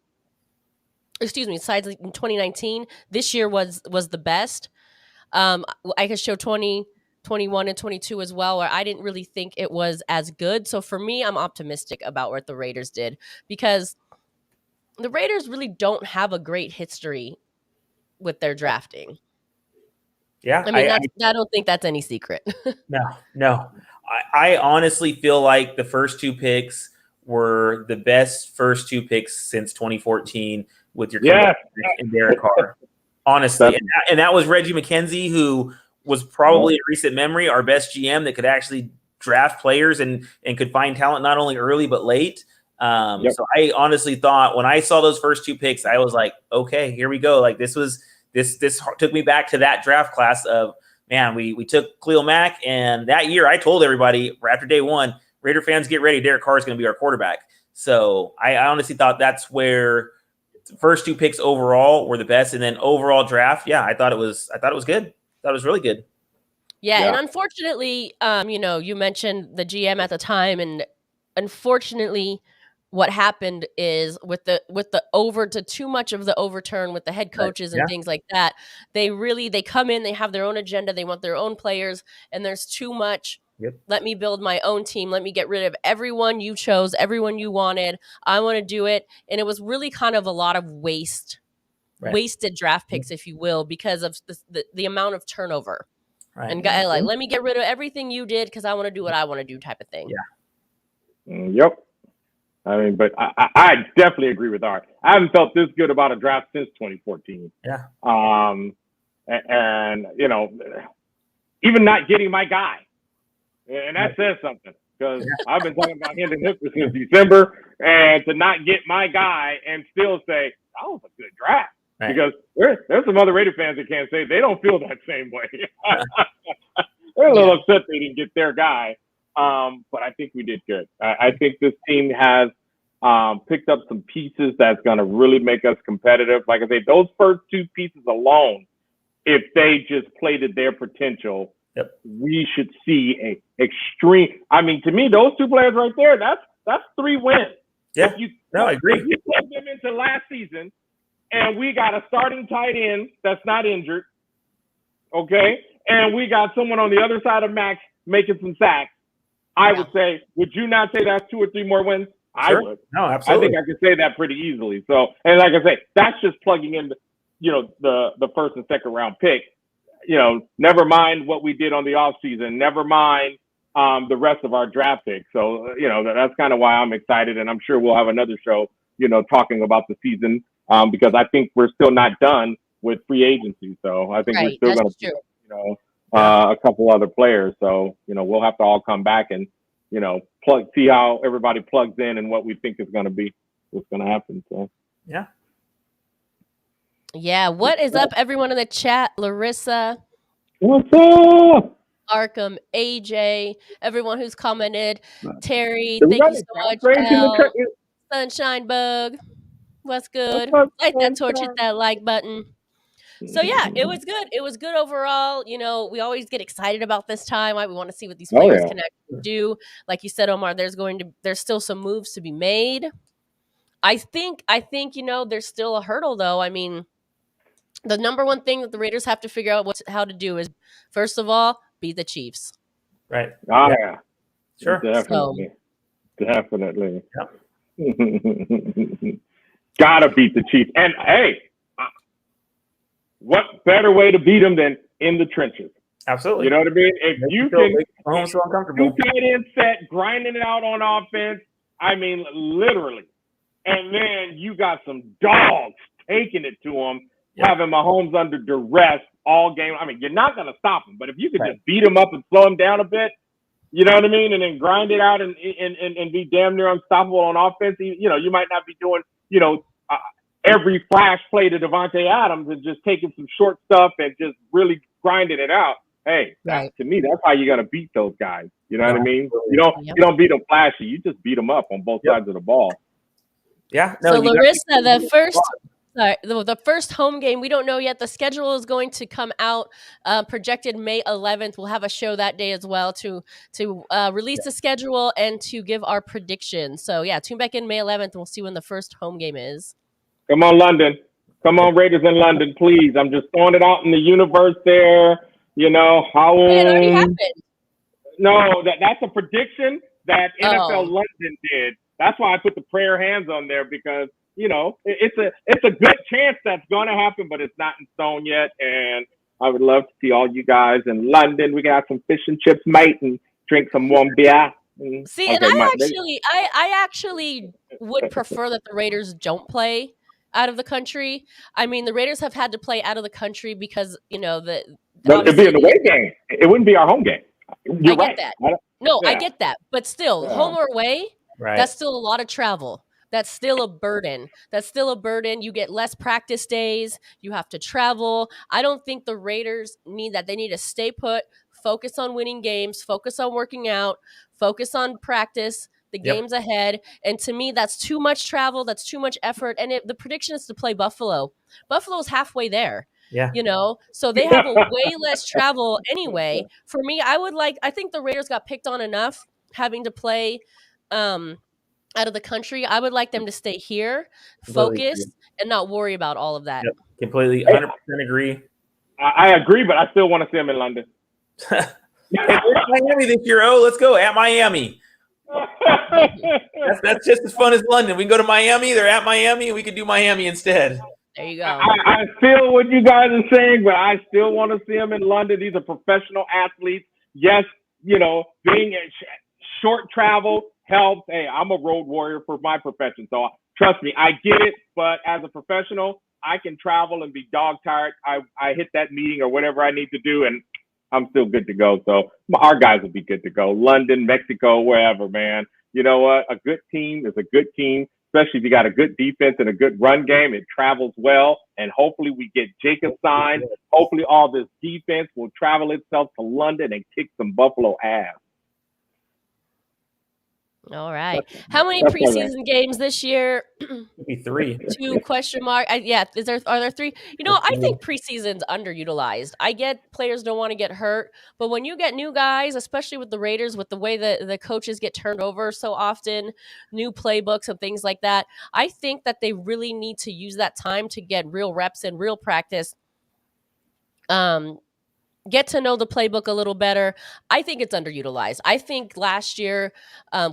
besides in 2019, this year was the best. I could show 20, 21, and 22 as well, where I didn't really think it was as good. So for me, I'm optimistic about what the Raiders did because the Raiders really don't have a great history with their drafting. Yeah. I mean, I don't think that's any secret. No. I honestly feel like the first two picks were the best first two picks since 2014 with your Yes. and Derek Carr. Honestly, and that was Reggie McKenzie, who was probably in recent memory our best GM that could actually draft players and could find talent not only early but late. So I honestly thought when I saw those first two picks, I was like, okay, here we go. Like this took me back to that draft class of, man, we took Khalil Mack, and that year I told everybody after day one, Raider fans, get ready. Derek Carr is going to be our quarterback. So I honestly thought that's where the first two picks overall were the best, and then overall draft, I thought it was good. I thought it was really good. Yeah, and unfortunately, you mentioned the GM at the time, and unfortunately, what happened is with the over to too much of the overturn with the head coaches and things like that, they come in, they have their own agenda, they want their own players, and there's too much. Let me build my own team. Let me get rid of everyone you chose, everyone you wanted. I want to do it. And it was really kind of a lot of wasted draft picks, if you will, because of the amount of turnover. Right. And like, let me get rid of everything you did because I want to do what I want to do type of thing. Yeah. Yep. I mean, but I definitely agree with Art. I haven't felt this good about a draft since 2014. Yeah. And even not getting my guy. And that says something, because I've been talking about Hendon Hooker since December, and to not get my guy and still say, that was a good draft. Right. Because there's some other Raider fans that can't say they don't feel that same way. They're a little upset they didn't get their guy. But I think we did good. I think this team has picked up some pieces that's going to really make us competitive. Like I say, those first two pieces alone, if they just played to their potential, we should see a extreme. I mean, to me, those two players right there, that's 3 wins. Yeah, I agree. If you plug them into last season, and we got a starting tight end that's not injured, okay, and we got someone on the other side of Max making some sacks, I would say, would you not say that's 2 or 3 more wins? Sure. I would. No, absolutely. I think I could say that pretty easily. So, and like I say, that's just plugging in, the first and second round pick. Never mind what we did on the offseason. Never mind the rest of our draft picks. So, that's kind of why I'm excited, and I'm sure we'll have another show, talking about the season because I think we're still not done with free agency. So I think we're still going to, a couple other players. So, we'll have to all come back and, see how everybody plugs in and what we think is going to be, what's going to happen. So, yeah. Yeah. What is up, everyone in the chat? Larissa. What's up? Arkham, AJ, everyone who's commented. Terry, thank you so much. Sunshine Bug. What's good? Light that torch, hit that like button. So yeah, it was good. It was good overall. We always get excited about this time. We want to see what these players can actually do. Like you said, Omar, there's still some moves to be made. I think, there's still a hurdle though. I mean, the number one thing that the Raiders have to figure out how to do is, first of all, beat the Chiefs. Right. Oh yeah. Sure. Definitely. Definitely. Yeah. Gotta beat the Chiefs. And hey, what better way to beat them than in the trenches? Absolutely. You know what I mean? If you can so uncomfortable. get in set, grinding it out on offense, I mean, literally. And then you got some dogs taking it to them, having Mahomes under duress all game. I mean, you're not going to stop them, but if you could just beat them up and slow them down a bit, you know what I mean? And then grind it out and be damn near unstoppable on offense. You might not be doing, every flash play to Devontae Adams and just taking some short stuff and just really grinding it out. Hey, to me, that's how you're gonna beat those guys. You know what I mean? You don't beat them flashy. You just beat them up on both sides of the ball. Yeah. No, so Larissa, the first home game, we don't know yet. The schedule is going to come out projected May 11th. We'll have a show that day as well to release the schedule and to give our predictions. So yeah, tune back in May 11th and we'll see when the first home game is. Come on, London. Come on, Raiders in London, please. I'm just throwing it out in the universe there. It already happened. No, that's a prediction that NFL London did. That's why I put the prayer hands on there because, it's a good chance that's going to happen, but it's not in stone yet. And I would love to see all you guys in London. We got some fish and chips, mate, and drink some warm beer. See, and I actually would prefer that the Raiders don't play out of the country. I mean, the Raiders have had to play out of the country because it'd be an away game. It wouldn't be our home game. You're I get that. No, yeah. I get that, but still, home or away, Right. that's still a lot of travel. That's still a burden. You get less practice days. You have to travel. I don't think the Raiders need that. They need to stay put, focus on winning games, focus on working out, focus on practice, the games ahead. And to me, that's too much travel. That's too much effort. And the prediction is to play Buffalo. Buffalo's halfway there. Yeah. So they have a way less travel anyway. For me, I think the Raiders got picked on enough having to play out of the country. I would like them to stay here, focus, and not worry about all of that. Yep. Completely, 100% agree. I agree, but I still want to see them in London. Miami this year. Oh, let's go at Miami. That's just as fun as London. We can go to Miami. They're at Miami. We could do Miami instead. There you go. I feel what you guys are saying, but I still want to see them in London. These are professional athletes. Yes, being a short travel helps. Hey, I'm a road warrior for my profession, so trust me, I get it. But as a professional, I can travel and be dog tired. I hit that meeting or whatever I need to do, and I'm still good to go. So our guys will be good to go. London, Mexico, wherever, man. You know what? A good team is a good team, especially if you got a good defense and a good run game. It travels well, and hopefully we get Jacob signed. Hopefully all this defense will travel itself to London and kick some Buffalo ass. All right. How many preseason games this year? Maybe 3. 2 question mark. Are there 3? I think preseason's underutilized. I get players don't want to get hurt, but when you get new guys, especially with the Raiders, with the way that the coaches get turned over so often, new playbooks and things like that, I think that they really need to use that time to get real reps and real practice. Get to know the playbook a little better. I think it's underutilized. I think last year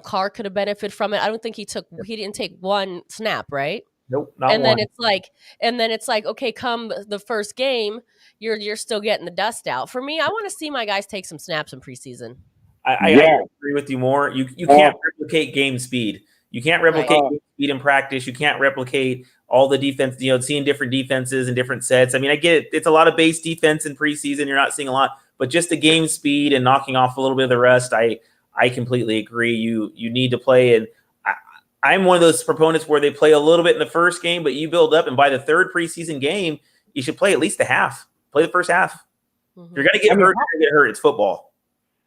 Carr could have benefited from it. I don't think he didn't take one snap, right? Nope, not and one. Then it's like, okay, come the first game, you're still getting the dust out. For me, I want to see my guys take some snaps in preseason. I agree with you more. You can't replicate game speed. You can't replicate game speed in practice. You can't replicate all the defense, seeing different defenses and different sets. I mean, I get it. It's a lot of base defense in preseason. You're not seeing a lot, but just the game speed and knocking off a little bit of the rest, I completely agree. You need to play. And I'm one of those proponents where they play a little bit in the first game, but you build up. And by the third preseason game, you should play at least a half. Play the first half. Mm-hmm. You're going to get hurt. You're going to get hurt. It's football.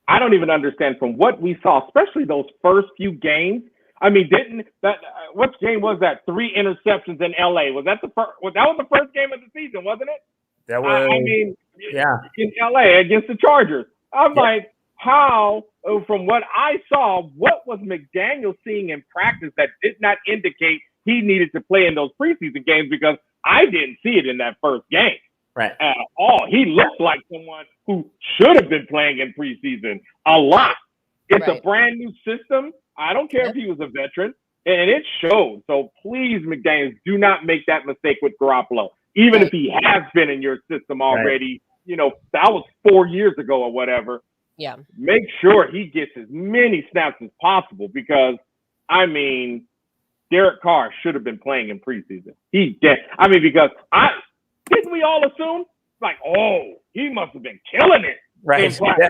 I don't even understand from what we saw, especially those first few games. I mean, what game was that? 3 interceptions in LA. Was that the first? That was the first game of the season, wasn't it? That was. In LA against the Chargers. I'm like, how? From what I saw, what was McDaniel seeing in practice that did not indicate he needed to play in those preseason games? Because I didn't see it in that first game. Right. At all. He looked like someone who should have been playing in preseason a lot. It's a brand new system. I don't care if he was a veteran, and it showed. So please, McDaniels, do not make that mistake with Garoppolo. Even if he has been in your system already, that was 4 years ago or whatever. Yeah. Make sure he gets as many snaps as possible because, Derek Carr should have been playing in preseason. Because didn't we all assume, he must have been killing it. Right. Yeah.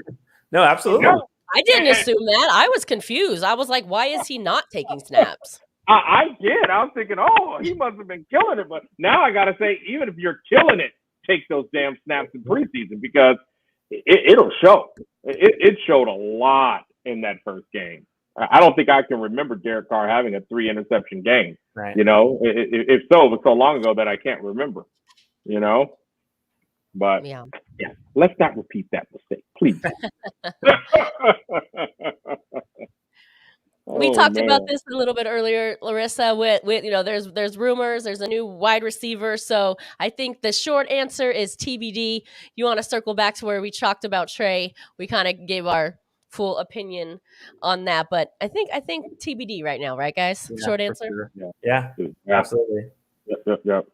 No, absolutely. I didn't assume that. I was confused. I was like, why is he not taking snaps? I did. I was thinking, he must have been killing it. But now I got to say, even if you're killing it, take those damn snaps in preseason because it'll show. It showed a lot in that first game. I don't think I can remember Derek Carr having a 3-interception game. Right. If so, it was so long ago that I can't remember. But let's not repeat that mistake, please. We talked about this a little bit earlier, Larissa, with there's rumors, there's a new wide receiver. So I think the short answer is TBD. You want to circle back to where we talked about Trey. We kind of gave our full opinion on that, but I think TBD right now, right, guys? Yeah, short answer. Sure. Yeah, absolutely. Yep.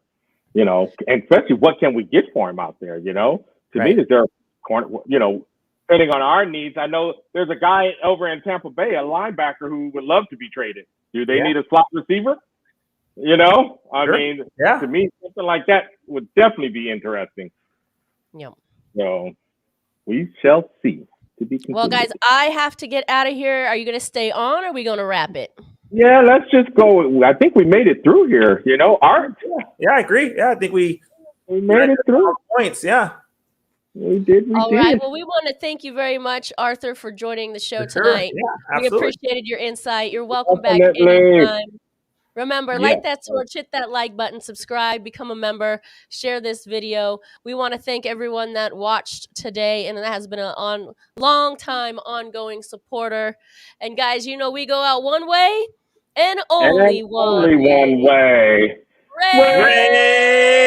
And especially what can we get for him out there? To me, is there a corner? depending on our needs. I know there's a guy over in Tampa Bay, a linebacker, who would love to be traded. Do they need a slot receiver? You know, I mean, to me, something like that would definitely be interesting. Yep. So we shall see. To be well, guys, I have to get out of here. Are you going to stay on, or are we going to wrap it? Yeah, let's just go. I think we made it through here. You know, Art. Yeah, I agree. Yeah, I think we made it through. Points. Yeah. We did. All right. Well, we want to thank you very much, Arthur, for joining the show tonight. Yeah, we appreciated your insight. You're welcome back anytime. Remember, like that torch, hit that like button, subscribe, become a member, share this video. We want to thank everyone that watched today and that has been a long time ongoing supporter. And guys, you know we go out one way and only one way. Raiders!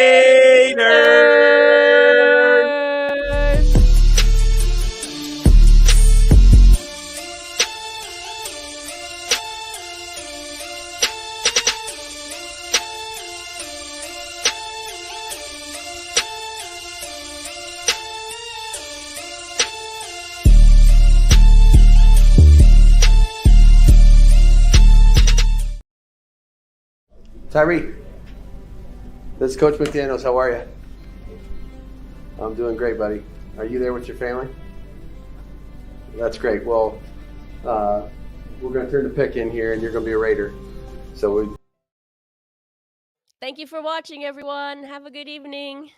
Tyree, this is Coach McDaniels. How are you? I'm doing great, buddy. Are you there with your family? That's great. Well, we're going to turn the pick in here, and you're going to be a Raider. So Thank you for watching, everyone. Have a good evening.